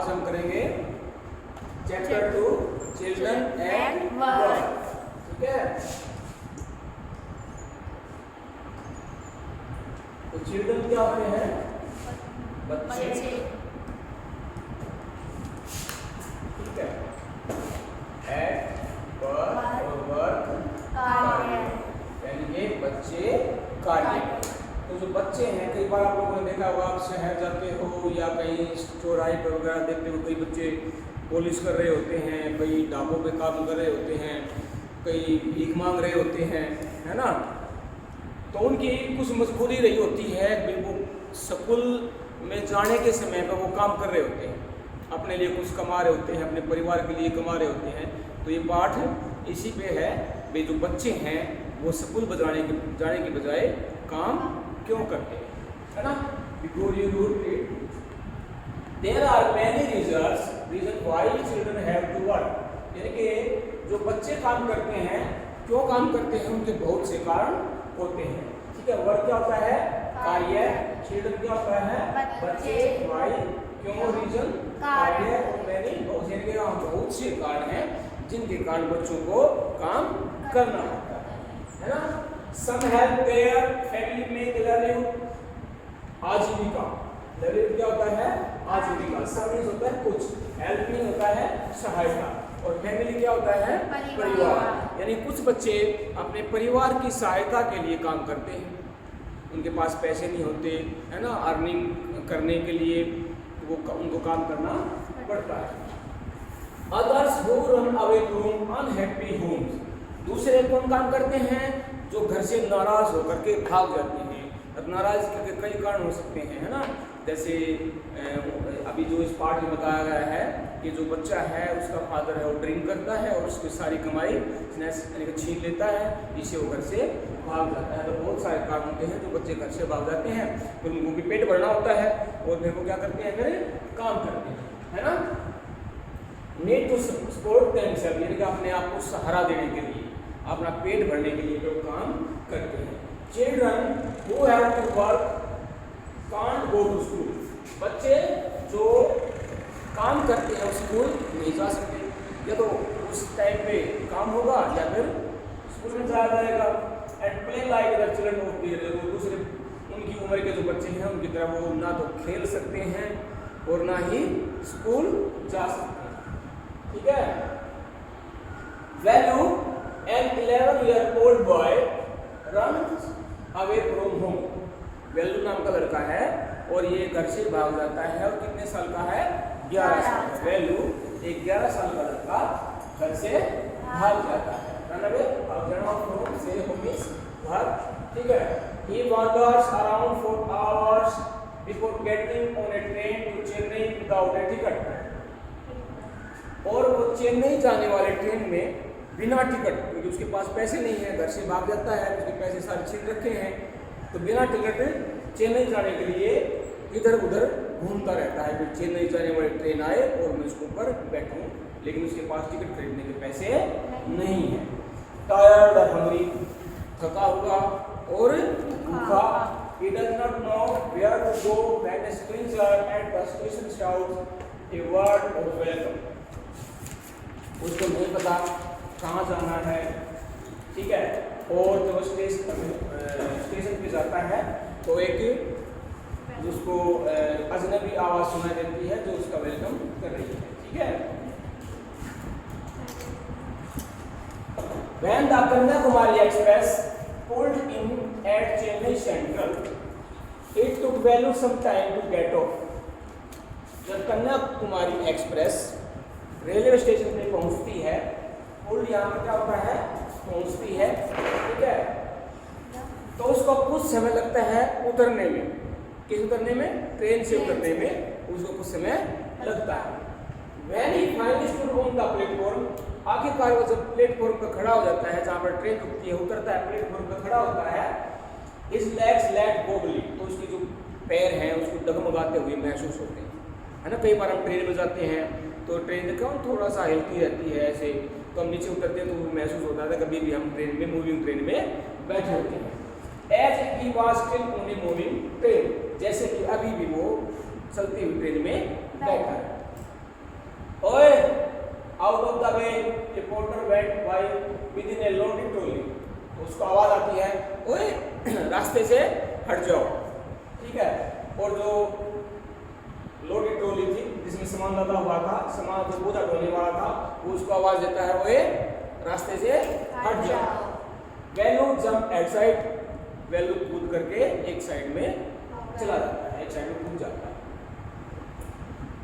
हम करेंगे chapter 2 children and work. ठीक है, तो चिल्ड्रन क्या होते हैं? बच्चे। ठीक है, एंड वर्क यानी कि बच्चे कार्य। तो जो बच्चे हैं, कई बार आप लोगों ने देखा होगा, आप शहर जाते हो या कहीं चौराहे पर वगैरह देखते हो, कई बच्चे पॉलिश कर रहे होते हैं, कई ढाबों पे काम कर रहे होते हैं, कई भीख मांग रहे होते हैं, है ना। तो उनकी कुछ मजबूरी रही होती है, वो स्कूल में जाने के समय पर वो काम कर रहे होते हैं, अपने लिए कुछ कमा रहे होते हैं, अपने परिवार के लिए कमा रहे होते हैं। तो ये पाठ इसी पे है, वे जो बच्चे हैं वो स्कूल जाने के बजाय काम क्यों करते हैं, है ना। Because you root it, there are many reason why children have to work. यानी कि जो बच्चे काम करते हैं, क्यों काम करते हैं, उनके बहुत से कारण होते हैं। ठीक है, वर्क क्या होता है? कार्य। चिल्ड्रन क्या होता है? बच्चे। व्हाई क्यों, रीजन कार्य, और मैंने बहुत से कारण हैं जिनके कारण बच्चों को काम करना होता है ना। सम हेल्प देयर फैमिली में लिवलीहुड, आजीविका। लिवलीहुड क्या होता है? आजीविका। सम मींस होता है कुछ, हेल्प मींस होता है सहायता, और फैमिली क्या होता है? परिवार। यानी कुछ बच्चे अपने परिवार की सहायता के लिए काम करते हैं, उनके पास पैसे नहीं होते, है ना, अर्निंग करने के लिए वो उनको काम करना पड़ता है। Others who run away from unhappy homes, दूसरे कौन काम करते हैं? जो घर से नाराज होकर के भाग जाते हैं। अब नाराज के कई कारण हो सकते हैं, है ना। जैसे अभी जो इस पाठ में बताया गया है कि जो बच्चा है उसका फादर है वो ड्रिंक करता है और उसकी सारी कमाई छीन लेता है, इसे वो घर से भाग जाता है। तो बहुत सारे कारण होते हैं जो बच्चे घर से भाग जाते हैं, फिर उनको भी पेट भरना होता है और फिर वो क्या करते हैं? फिर काम करते हैं, है ना। नीड टू सपोर्ट देमसेल्फ, यानी कि अपने आप को सहारा देने के लिए, अपना पेट भरने के लिए लोग काम करते हैं। Children who have to work can't go to school, बच्चे जो काम करते हैं स्कूल नहीं जा सकते, या तो उस टाइम पे काम होगा या फिर स्कूल में जाया जाएगा। And play like the children of their, दूसरे उनकी उम्र के जो बच्चे हैं उनकी तरह वो ना तो खेल सकते हैं और ना ही स्कूल जा सकते हैं। ठीक है, Velu an 11-year-old boy run away from home, Velu नाम का लड़का है और ये घर से भाग जाता है, और कितने साल का है? 11 साल का। वैल्यू एक 11 साल का लड़का घर से भाग जाता है, रन अवे, भाग जाना फ्रॉम से होम इज भाग। ठीक है, he wanders around for hours before getting on a train to Chennai without a ticket, और वो चेन्नई जाने वाले ट्रेन में बिना टिकट, क्योंकि उसके पास पैसे नहीं है, घर से भाग जाता है, उसके पैसे सारे छीन रखे हैं, तो बिना टिकट चेन्नई जाने के लिए इधर उधर घूमता रहता है। फिर चेन्नई जाने वाली ट्रेन आए और मैं उसके ऊपर बैठूं, लेकिन उसके पास टिकट खरीदने के पैसे नहीं है। टायर्ड हंग्री, थका हुआ और भूखा। He does not know where to go when a stranger at the station shouts a word of welcome, उसको नहीं पता कहाँ जाना है। ठीक है, और जब स्टेशन पे जाता है तो एक जिसको अजनबी आवाज़ सुनाई देती है जो उसका वेलकम कर रही है। ठीक है, When the Kanyakumari Express pulled in at Chennai Central, it took Velu some time to get off. जब कन्याकुमारी एक्सप्रेस रेलवे स्टेशन पे पहुंचती है, पुल यहाँ पर क्या होता है? पहुंचती है। ठीक है, तो उसको कुछ समय लगता है उतरने में। किस उतरने में? ट्रेन से उतरने में उसको कुछ समय लगता है। When he finally stood on the platform, आखिरकार वो जब प्लेटफॉर्म पर खड़ा हो जाता है, जहाँ पर ट्रेन रुकती है, उतरता है, प्लेटफॉर्म पर खड़ा होता है, his legs let go, तो उसके जो पैर हैं उसको डगमगाते हुए महसूस होते हैं, है ना। कई बार हम ट्रेन में जाते हैं तो ट्रेन क्यों थोड़ा सा हिलती रहती है ऐसे, तो हम नीचे उतरते हैं तो वो महसूस होता है कभी भी हम ट्रेन में, मूविंग ट्रेन में बैठे होते हैं। As he was still on a moving train, जैसे कि अभी भी वो चलती हुई ट्रेन में बैठा है। by within a loaded trolley, उसको आवाज आती है ओए रास्ते से हट जाओ, ठीक है। और जो लोडेड ट्रॉली थी जिसमें सामान लदा हुआ था, सामान जो बोझा ढोने वाला था, वो उसको आवाज देता है ओए रास्ते से हट जाओ। वेलू जंप एट साइड, वेलू कूद करके एक साइड में चला जाता है, एक साइड में कूद जाता है।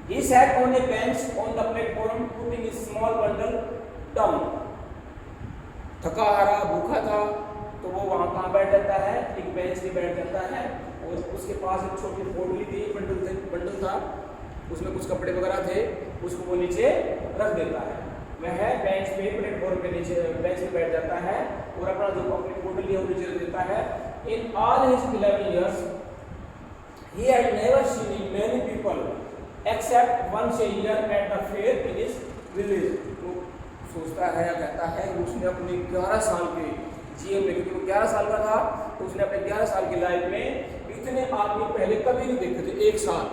He sat on a bench on the platform putting his small bundle down. थका हारा भूखा था तो वो वहां कहाँ बैठ जाता है, एक बेंच पे बैठ जाता है और उसके पास एक छोटी पोटली थी, बंडल था, उसमें कुछ कपड़े वगैरह थे, उसको वो नीचे रख देता है। वह बेंच पे प्लेटफॉर्म पे नीचे बेंच पे बैठ जाता है और अपना जो अपनी पोटली है वो नीचे रख देता है। In all his 11 years he had never seen many people except once a year at the fair in his village. तो सोचता है या कहता है कि उसने अपने 11 साल के जीवन में, क्योंकि वो 11 साल का था, तो उसने अपने 11 साल की लाइफ में इतने आदमी पहले कभी नहीं देखे थे एक साल,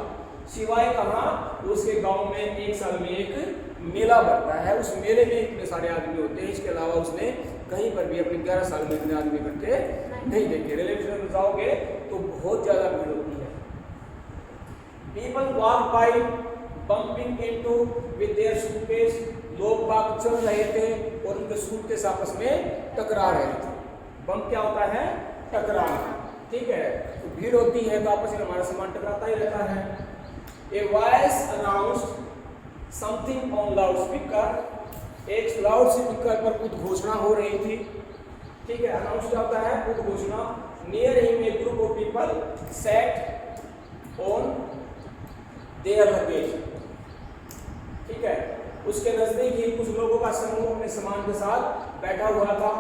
सिवाय कहाँ, उसके गांव में एक साल में एक मेला बढ़ता है, उस मेले में इतने सारे आदमी होते हैं। इसके अलावा उसने कहीं पर भी अपने 11 साल में इतने आदमी इकट्ठे नहीं देखे। रेलवे स्टेशन में जाओगे तो बहुत ज्यादा भीड़ होती है। People walk by bumping into with their suitcase, लोग बाग चल रहे थे और उनके सूटकेस आपस में टकरा रहे थे। बम्प क्या होता है? टकराना, ठीक है। तो भीड़ होती है तो आपस में हमारा सामान टकराता ही रहता है। A voice announced something on loudspeaker, एक लाउड स्पीकर पर कुछ घोषणा हो रही थी, ठीक है। अनाउंस क्या होता है? कुछ घोषणा। Near him a group of people sat on their luggage, ठीक है। उसके नजदीक ही कुछ लोगों का समूह अपने सामान के साथ बैठा हुआ था।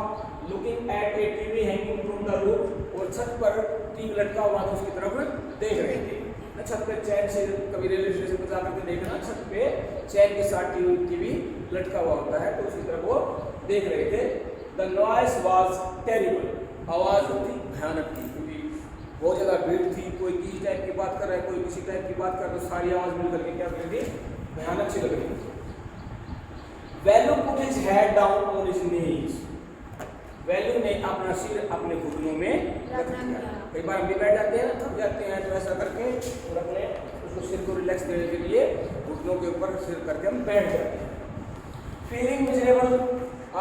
Looking at A TV hanging from the roof, और छत पर टीवी लटका हुआ था, उसकी तरफ देख रहे थे। छत पे चैन से, कभी रेलवे स्टेशन पर जाकर के देखना, छत पे चैन के साथ टीवी लटका हुआ होता है, तो उसकी तरफ वो देख रहे थे। द नॉइस वाज टेरिबल, आवाज होती भयानक थी, क्योंकि बहुत ज्यादा भीड़ थी। कोई किसी टाइप की बात कर रहा है, कोई किसी टाइप की बात कर रहा है, तो सारी आवाज मिलकर के क्या कर रही थी? भयानक सी लग रही थी। Velu put his head down on his knees, Velu ने अपना सिर अपने घुटनों में रख दिया। कई बार हम भी बैठ जाते हैं ना, थक जाते हैं, तो ऐसा करके और अपने उसको सिर को रिलैक्स देने के लिए घुटनों के ऊपर सिर करके हम बैठ जाते हैं। फीलिंग मिजरेबल,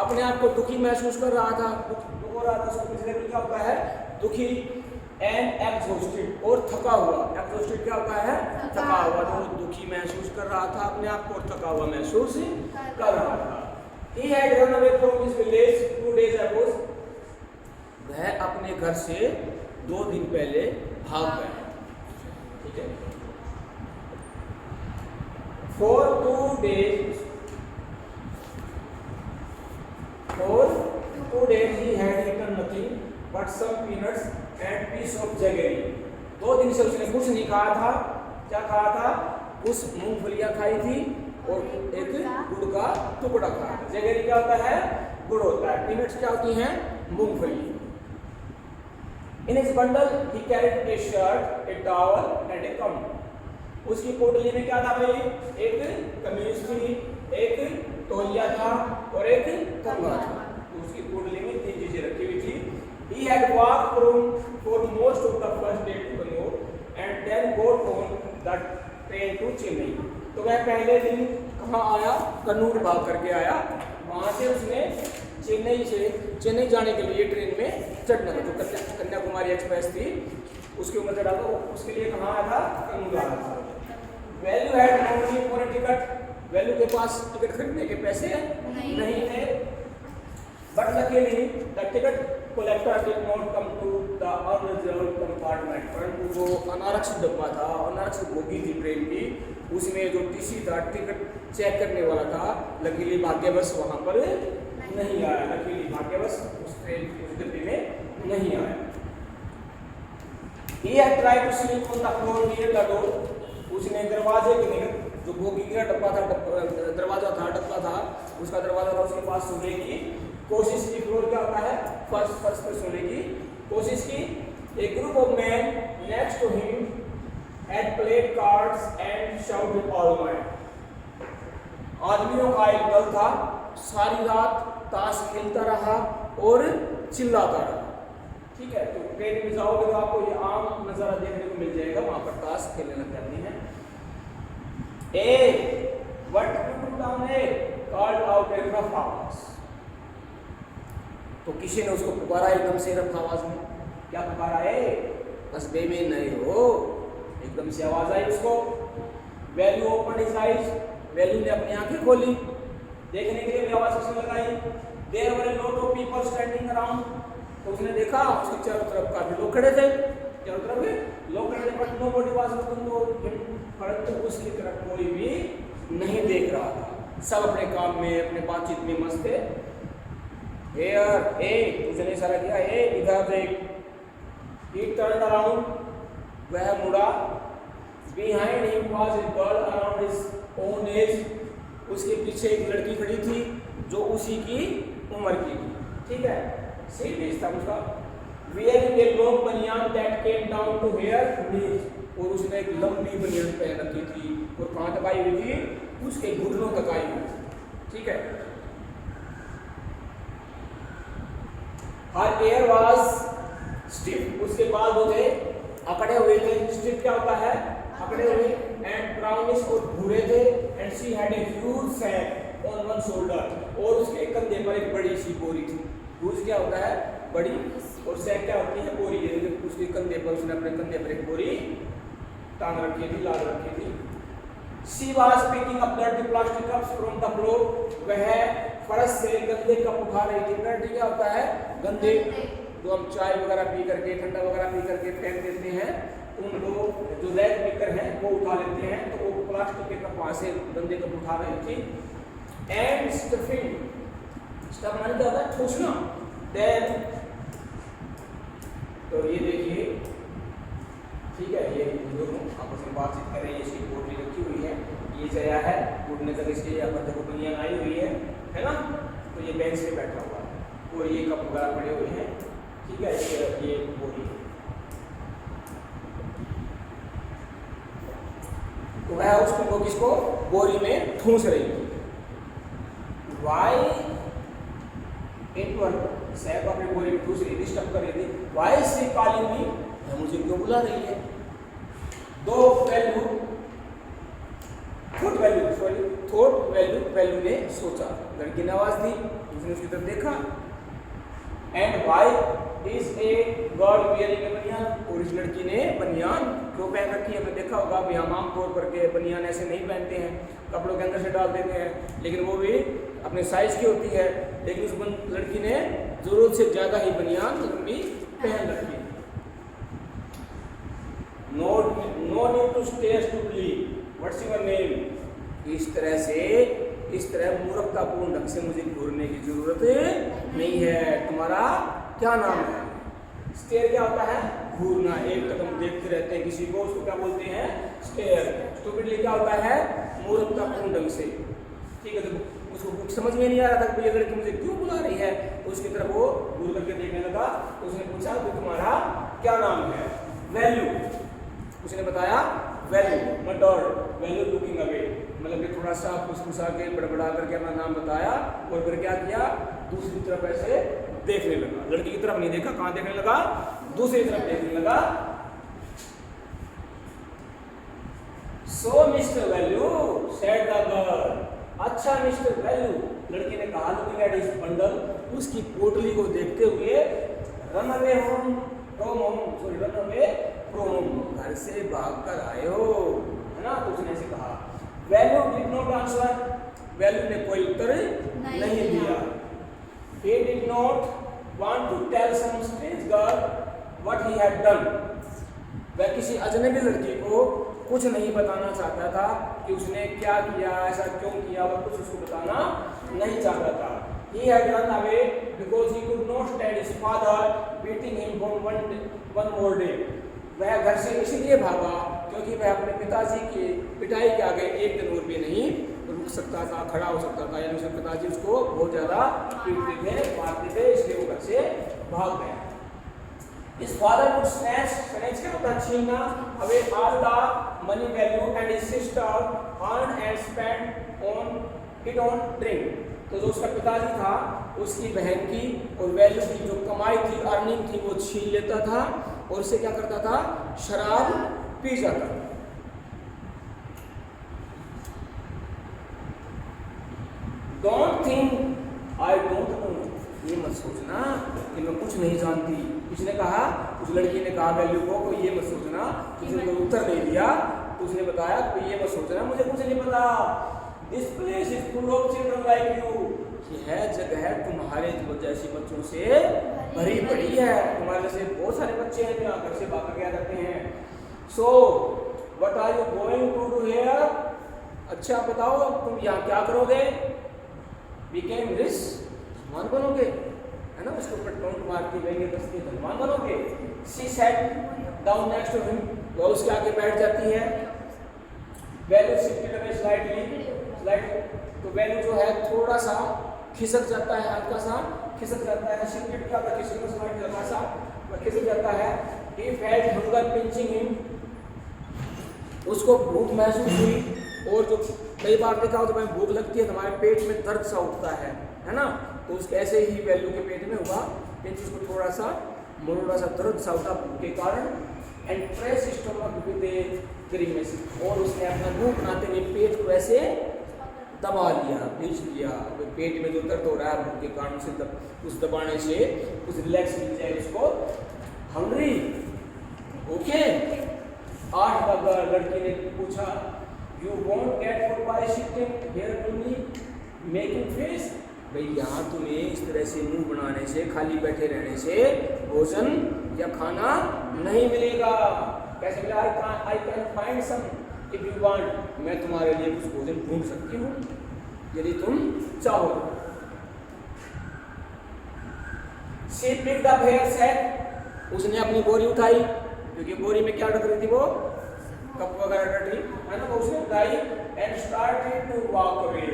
अपने आप को दुखी महसूस कर रहा था, दुख हो रहा था। उसको मिजरेबल क्या होता है? दुखी। एंड एग्जॉस्टेड, और थका हुआ। एग्जॉस्टेड क्या होता है? थका हुआ। तो दुखी महसूस कर रहा था अपने आप को और थका हुआ महसूस कर रहा था। He had run away from his village 2 days ago, वह अपने घर से 2 दिन पहले भाग गया, ठीक है। For 2 days he had eaten nothing but some peanuts and piece of jaggery. 2 दिन से उसने कुछ नहीं खाया था। क्या खाया था? कुछ मूंगफलियां खाई थी और एक गुड़ का टुकड़ा खाया था। जगेरी क्या होता है? गुड़ होता है। पीनट्स क्या होती हैं? मूंगफली। In his bundle he carried a shirt, a towel and a comb. उसकी पोटली में क्या था भाई? एक कमीज थी, एक तौलिया था और एक कंबल था। उसकी पोटली में 3 चीजें रखी हुई थी। He had walked for most of the first day to Kannur and then got on the train to Chennai. तो वह पहले दिन कहाँ आया? कन्नूर भाग करके आया। वहाँ से उसने चेन्नई जाने के लिए ट्रेन में चढ़ना था, जो कन्याकुमारी एक्सप्रेस थी, उसके ऊपर चढ़ा था। उसके लिए कहाँ आया था? कन्नूर आया था। Velu had no money for a ticket, Velu के पास टिकट खरीदने के पैसे नहीं थे। But luckily the ticket collector did not come to the unreserved compartment, परंतु जो अनारक्षित डब्बा था, अनारक्षित बोगी थी ट्रेन की, उसमें जो टीसी था, टिकट चेक करने वाला था, लकीली भाग्यवश वहां पर नहीं आया। लकीली भाग्यवश उस ट्रेन उस डिब्बे में नहीं आया। He had tried to sleep on the floor near the door, उसने दरवाजे के निकट, जो बोगी का डब्बा था, दरवाजा था, डब्बा था, उसका दरवाजा था, उसके पास सोने की कोशिश की। फ्लोर क्या होता है? फर्स्ट पर सोने की कोशिश की। A group of men next to him had played cards and shouted all night. आदमियों का एक दल था, सारी रात ताश खेलता रहा और चिल्लाता रहा। ठीक है, तो ट्रेन में जाओगे तो आपको ये आम नजारा देखने को मिल जाएगा, वहां पर ताश खेलने लग जाती हैं। A what to down a called out in rough आवाज, तो किसी ने उसको पुकारा एकदम से रफ आवाज में। क्या पुकारा है? कस्बे में नए हो, एकदम से आवाज आई उसको। Value open his eyes, value ने अपनी आंखें खोली देखने के लिए, आवाज किसने लगाई? There were a lot of people standing around, तो उसने देखा उसके चारों तरफ काफी लोग खड़े थे, चारों तरफ लोग खड़े थे, but nobody was looking to him, परंतु उसकी तरफ कोई भी नहीं देख रहा था। सब अपने काम में, अपने बातचीत में मस्त थे। Here, ए उसने इशारा किया, ए इधर देख। He turned around, वह मुड़ा। Behind him was a girl around his own age, उसके पीछे एक लड़की खड़ी थी जो उसी की उम्र की थी। ठीक है, सही पेज था उसका। Wearing a long banian that came down to her knees, और उसने एक लंबी बनियान पहन रखी थी और कहाँ तक आई हुई थी? उसके घुटनों तक आई हुई थी। ठीक है, Her hair was stiff, उसके बाल जो थे अकड़े हुए थे। Stiff क्या होता है? अकड़े हुए। And brownish और भूरे थे। And she had a huge sack on one shoulder, और उसके कंधे पर एक बड़ी सी बोरी थी। हुज क्या होता है? बड़ी, और सैक क्या होती है? बोरी। उसके कंधे पर, उसने अपने कंधे पर एक बोरी टांग रखी थी, लाद रखी थी। She was picking up dirty plastic cups from the floor, वह फर्श से गंदे कप उठा रही थी। डर्टी क्या होता है? गंदे, जो हम चाय वगैरह पी करके, ठंडा वगैरह पी करके फेंक देते हैं, उनको जो रैक मेकर हैं वो उठा लेते हैं, तो वो प्लास्टिक के कप वहां से गंदे कप उठा रही थी। एंड स्टफिंग, स्टफ माने क्या होता है? ठूसना। देन, तो ये देखिए, ठीक है, ये दोनों आपस में बातचीत कर रही है। इसकी पोटली रखी हुई है, ये जया है, घुटने तक इसके यहाँ पर देखो बनियान आई हुई है ना। तो ये बेंच पे बैठा हुआ है और ये कप वगैरह पड़े हुए हैं। ठीक है, ये बोरी है। तो वह उसको किसको बोरी में ठूस रही थी। वाई इट वन, सैप अपनी बोरी में ठूस रही थी, स्टफ कर रही थी। वाई सी कॉलिंग मी, मुझे क्यों बुला रही है? दो value, thought value, sorry thought value, value ने सोचा। लड़की ने आवाज दी, उसने उसकी तरफ देखा। And why is a girl wearing a baniyan, और इस लड़की ने बनियान क्यों पहन रखी है? हमने देखा होगा भी हम आमतौर पर के बनियान ऐसे नहीं पहनते हैं, कपड़ों के अंदर से डाल देते हैं, लेकिन वो भी अपने साइज की होती है। लेकिन उस लड़की ने जरूरत से ज्यादा ही बनियान लंबी पहन रखी है। No need to stay stupidly. What's your name? इस तरह मूर्खतापूर्ण ढंग से मुझे घूरने की जरूरत नहीं है। तुम्हारा क्या नाम है? स्टेयर क्या होता है? घूरना। एक तक हम देखते रहते हैं किसी को, उसको क्या बोलते हैं? स्टेयर। स्टूपिडली क्या होता है? मूर्खतापूर्ण ढंग से। ठीक है, तो उसको कुछ समझ में नहीं आ रहा था कि ये लड़की मुझे क्यों बुला रही है। उसकी तरफ वो घूर करके देखने लगा। उसने पूछा कि तुम्हारा क्या नाम है? वैल्यू, उसने बताया वैल्यू। मटोर्ड, वैल्यू लुकिंग अवे, मतलब कि थोड़ा सा फुसफुसा के बड़बड़ा करके अपना नाम बताया और फिर क्या किया? दूसरी तरफ ऐसे देखने लगा। लड़की की तरफ नहीं देखा, कहाँ देखने लगा? दूसरी तरफ देखने लगा। So mister Velu said the girl, अच्छा मिस्टर वैल्यू, लड़की ने कहा। लुकिंग एट हिज बंडल, उसकी पोटली को देखते हुए। Run away home from home, sorry run away from home, घर से भाग कर आए हो, है ना। तो उसने ऐसे कहा। Value did not answer, value ने कोई उत्तर नहीं दिया। He did not want to tell some strange girl what he had done. वह किसी अजनबी लड़की को कुछ नहीं बताना चाहता था कि उसने क्या किया, ऐसा क्यों किया, वह कुछ उसको बताना नहीं चाहता था। He had run away because he could not stand his father beating him for one more day. वह घर से इसलिए भागा क्योंकि वह अपने पिताजी की पिटाई के आगे एक दिन और भी नहीं रुक सकता था, खड़ा हो सकता था। यानी उसके पिताजी उसको बहुत ज़्यादा पीटते थे, मारते थे, इसलिए वो घर से भाग गया। His father would snatch क्या होता है? छीनना, away all the money value and his sister earned and spent on drink. तो जो उसका पिताजी था उसकी बहन की और वैल्यू की जो कमाई थी, अर्निंग थी, वो छीन लेता था और उसे क्या करता था, शराब पी जाता था। Don't think I don't know, ये मत सोचना कि मैं कुछ नहीं जानती। किसने कहा, उस लड़की ने कहा वैल्यू को, ये मत सोचना। किसी ने उत्तर दे दिया तो उसने बताया कि ये मत सोचना मुझे कुछ नहीं पता। This place is full of children like you, यह जगह तुम्हारे जैसे बच्चों से भरी पड़ी है। तुम्हारे जैसे बहुत सारे बच्चे हैं जो यहाँ घर से भाग गया करते हैं। So what are you going to do here, अच्छा बताओ तुम यहाँ क्या करोगे। बिकेम रिच, धनवान बनोगे, है ना, उसके ऊपर टोंट मार के वेंगे बस के धनवान बनोगे। She sat down next to him, वो उसके आगे बैठ जाती है। वैल्यू शिफ्टेड अवे स्लाइटली, तो वैल्यू जो है थोड़ा सा खिसक जाता है, हल्का सा खिसक जाता है। शिफ्टेड क्या होता है, खिसकना, स्लाइड हल्का सा खिसक जाता है। He felt hunger pinching him, उसको भूख महसूस हुई। और जो कई बार देखा हो तो भाई भूख लगती है तो हमारे पेट में दर्द सा उठता है ना, तो उसके ऐसे ही वैल्यू के पेट में हुआ, उसको थोड़ा सा मोटा सा दर्द सा उठा भूख के कारण। एंड प्रेस स्टमक विद ए ग्रीमेस, और उसने अपना मुंह बनाते हुए पेट को ऐसे दबा लिया, खींच लिया। पेट में जो दर्द हो रहा है भूख के कारण से उस दबाने से कुछ रिलैक्स मिल जाए उसको। Hungry, okay. 8 बार लड़की ने पूछा, you want get food by sitting here only making face, भाई यहाँ तुम्हें इस तरह से मुंह बनाने से, खाली बैठे रहने से भोजन या खाना नहीं मिलेगा। कैसे मिलेगा, I can find some if you want, मैं तुम्हारे लिए कुछ भोजन ढूंढ सकती हूँ यदि तुम चाहो। She picked up her sack, उसने अपनी बोरी उठाई, क्योंकि बोरी में क्या रख रही थी, वो कप वगैरह रखी है ना, वो उसने उठाई। And started to walk away,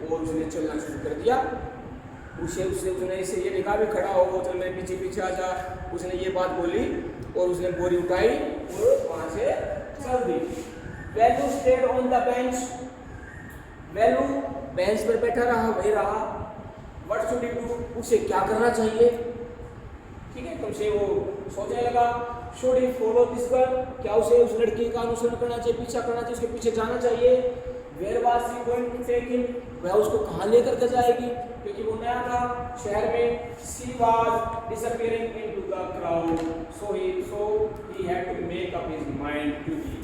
और उसने चलना शुरू कर दिया। उसने इसे ये लिखा भी खड़ा हो, वो चल मेरे पीछे पीछे आ जा, उसने ये बात बोली और उसने बोरी उठाई और वहां से चल दी। Velu stayed on the bench, Velu bench पर बैठा रहा, वही रहा। व्हाट शुड ही डू, उसे क्या करना चाहिए, ठीक है, तुमसे वो सोचने लगा। Should he follow this girl, क्या उसे उस लड़की का अनुसरण करना चाहिए, पीछा करना चाहिए, उसके पीछे जाना चाहिए। Where was she going to take him, वह उसको कहाँ लेकर के जाएगी, क्योंकि वो नया था शहर में। She was disappearing into the crowd, so he had to make up his mind to be,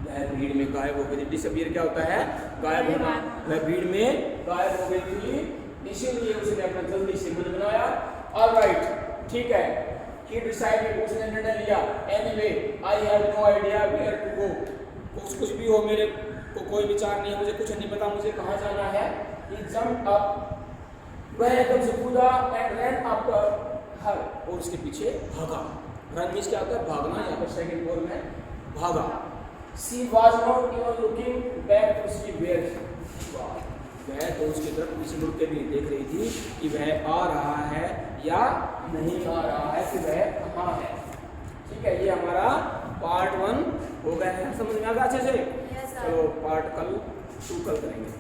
वह भीड़ में गायब हो गई। डिसअपीयर क्या होता है, गायब होना, वह भीड़ में गायब हो गई थी, इसीलिए उसने अपना जल्दी से मन बनाया। ऑलराइट, ठीक है, he decided, उसने निर्णय लिया। anyway I have no idea where to go, कुछ भी हो, मेरे को कोई विचार नहीं है, मुझे कुछ नहीं पता मुझे कहाँ जाना है। he jumped up, वह एकदम से कूदा and ran after her, और उसके पीछे भागा। run मीन्स क्या होता है, भागना, यहाँ पर सेकंड फॉर्म में भागा। she was not even looking back to see where she was, वह तो उसकी तरफ पीछे मुड़ के भी देख रही थी कि वह आ रहा है या नहीं आ रहा है, कि वह कहाँ है। ठीक है, ये हमारा पार्ट 1 हो गया है, समझ में आ गया अच्छे से। चलो पार्ट 2 कल करेंगे।